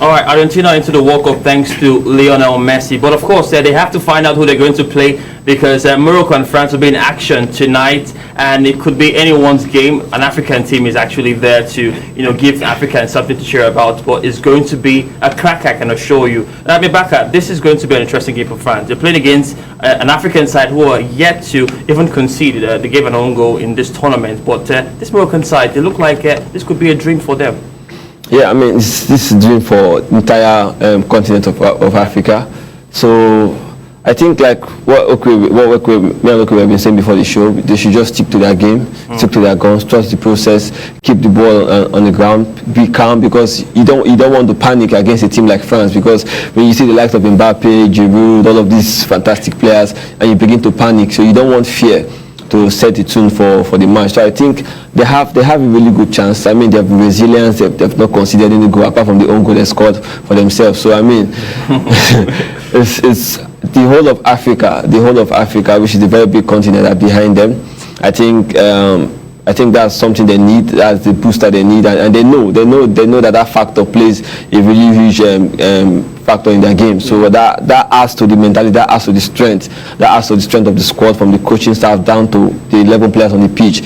All right, Argentina into the World Cup thanks to Lionel Messi. But of course, they have to find out who they're going to play because Morocco and France will be in action tonight, and it could be anyone's game. An African team is actually there to, give Africans something to cheer about. But it's going to be a crack, I can assure you. Now, Baka, this is going to be an interesting game for France. They're playing against an African side who are yet to even concede. They gave an own goal in this tournament, but this Moroccan side, they look like this could be a dream for them. Yeah, I mean, this is a dream for the entire continent of Africa. So I think like what me and Okwe have been saying before the show, they should just stick to their game, stick to their guns, trust the process, keep the ball on the ground, be calm, because you don't want to panic against a team like France, because when you see the likes of Mbappe, Giroud, all of these fantastic players, and you begin to panic, so you don't want fear to set the tune for the match. So I think they have a really good chance. I mean, they have resilience. They've not considered any goal apart from the own goal they scored for themselves. So I mean, it's the whole of Africa, which is a very big continent, are behind them. I think that's something they need. That's the booster they need, and they know that factor plays a really huge factor in their game. So that adds to the mentality, that adds to the strength of the squad, from the coaching staff down to the 11 players on the pitch.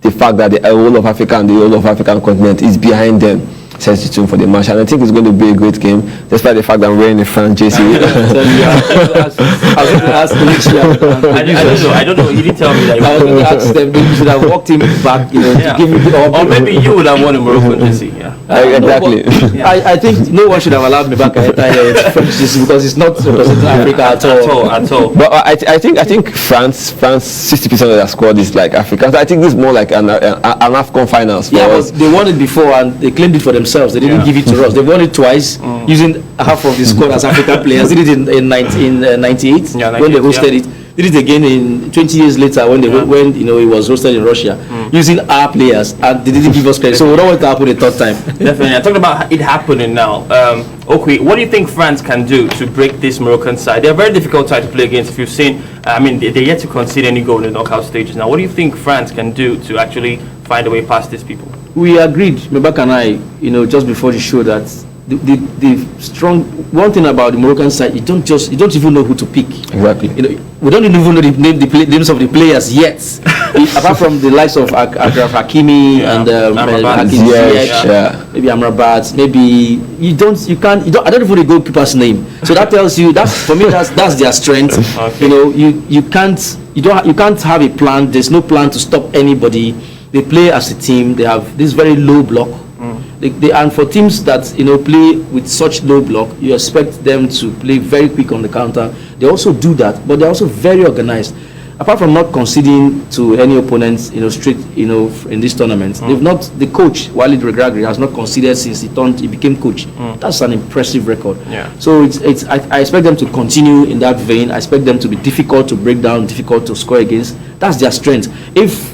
The fact that the whole of Africa and the whole of African continent is behind them sets the tune for the match, and I think it's going to be a great game, despite the fact that I'm wearing a France jersey. I don't know. You didn't tell me that. I was going to ask them. You should have walked him back, to give me the or maybe you would have won a Moroccan jersey. Yeah. Exactly. I think no one should have allowed me back at French jersey, because it's not representing Africa at all. But I think France 60% of their squad is like Africans. I think this is more like an AFCON finals for us. But they won it before and they claimed it for themselves. They didn't give it to us. They won it twice using half of the squad as African players. They did it in 98 when they hosted it. Did it again in 20 years later when it was hosted in Russia, using our players, and they didn't give us credit. So we don't want it to happen a third time. Definitely. I'm talking about it happening now. Okay, what do you think France can do to break this Moroccan side? They're a very difficult side to play against. If you've seen, they're yet to concede any goal in the knockout stages. Now, what do you think France can do to actually find a way past these people? We agreed, Mebak and I, just before the show, that the strong one thing about the Moroccan side, you don't even know who to pick. Exactly. We don't even know the names of the players yet. Apart from the likes of Achraf Hakimi and Hakim Ziyech, maybe Amrabat, maybe I don't even know the goalkeeper's name. So that tells you for me that's their strength. Okay. You can't have a plan. There's no plan to stop anybody. They play as a team. They have this very low block. And for teams that play with such low block, you expect them to play very quick on the counter. They also do that, but they're also very organized. Apart from not conceding to any opponents, straight, in this tournament, they've not. The coach Walid Regragui has not conceded since he became coach. That's an impressive record. Yeah. So I expect them to continue in that vein. I expect them to be difficult to break down, difficult to score against. That's their strength. If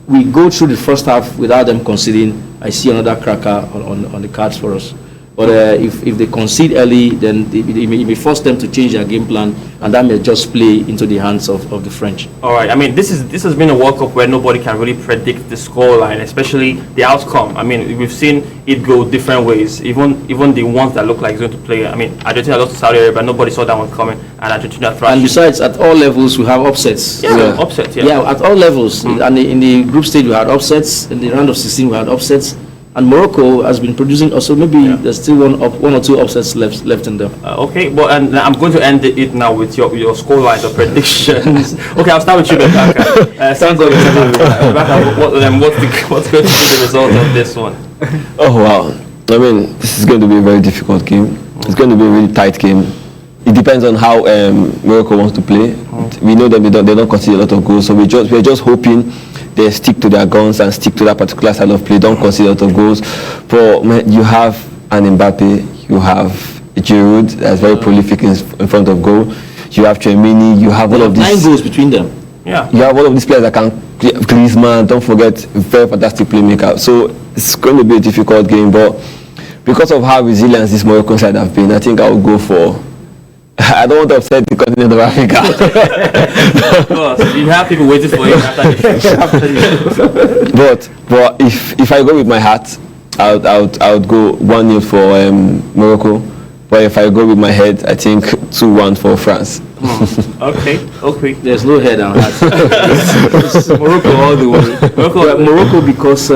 we go through the first half without them conceding, I see another cracker on the cards for us. But if they concede early, then it may force them to change their game plan, and that may just play into the hands of the French. All right. This has been a World Cup where nobody can really predict the scoreline, especially the outcome. We've seen it go different ways. Even the ones that look like it's going to play. Argentina lost to Saudi Arabia, nobody saw that one coming, and Argentina thrashed. And besides, at all levels, we have upsets. Upsets. Yeah, at all levels. And in the group stage, we had upsets. In the round of 16, we had upsets. And Morocco has been producing also. Maybe there's still one or two upsets left in them. Okay, well, and I'm going to end it now with your scorelines or predictions. Okay, I'll start with you, Rebecca. Sounds like what's going to be the result of this one? Oh wow! This is going to be a very difficult game. It's going to be a really tight game. It depends on how Morocco wants to play. We know that they don't concede a lot of goals, so we're just hoping they stick to their guns and stick to that particular style of play. Don't concede a lot of goals. But you have an Mbappe, you have Giroud that's very prolific in front of goal. You have Chouameni. You have all of these 9 goals between them. Yeah. You have all of these players that can. Griezmann, don't forget, very fantastic playmaker. So it's going to be a difficult game, but because of how resilient this Moroccan side have been, I think I will go for. I don't want to upset the continent of Africa. Of course, you have people waiting for you after the show. But if I go with my heart, I would go 1-0 for Morocco. But if I go with my head, I think 2-1 for France. Okay. There's no head and heart. It's Morocco all the way. Morocco because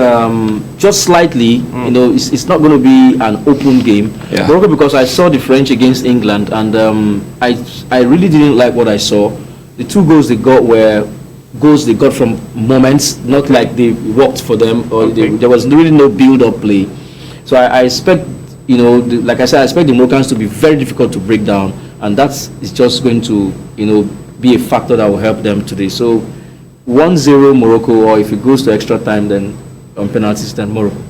just slightly, you know, it's not going to be an open game. Yeah. Morocco because I saw the French against England, and I really didn't like what I saw. The 2 goals they got were goals they got from moments, not like they worked for them, or there was really no build-up play. So I expect, you know, like I said, I expect the Moroccans to be very difficult to break down, and that's just going to, you know, be a factor that will help them today. So 1-0 Morocco, or if it goes to extra time, then on penalties, then Morocco.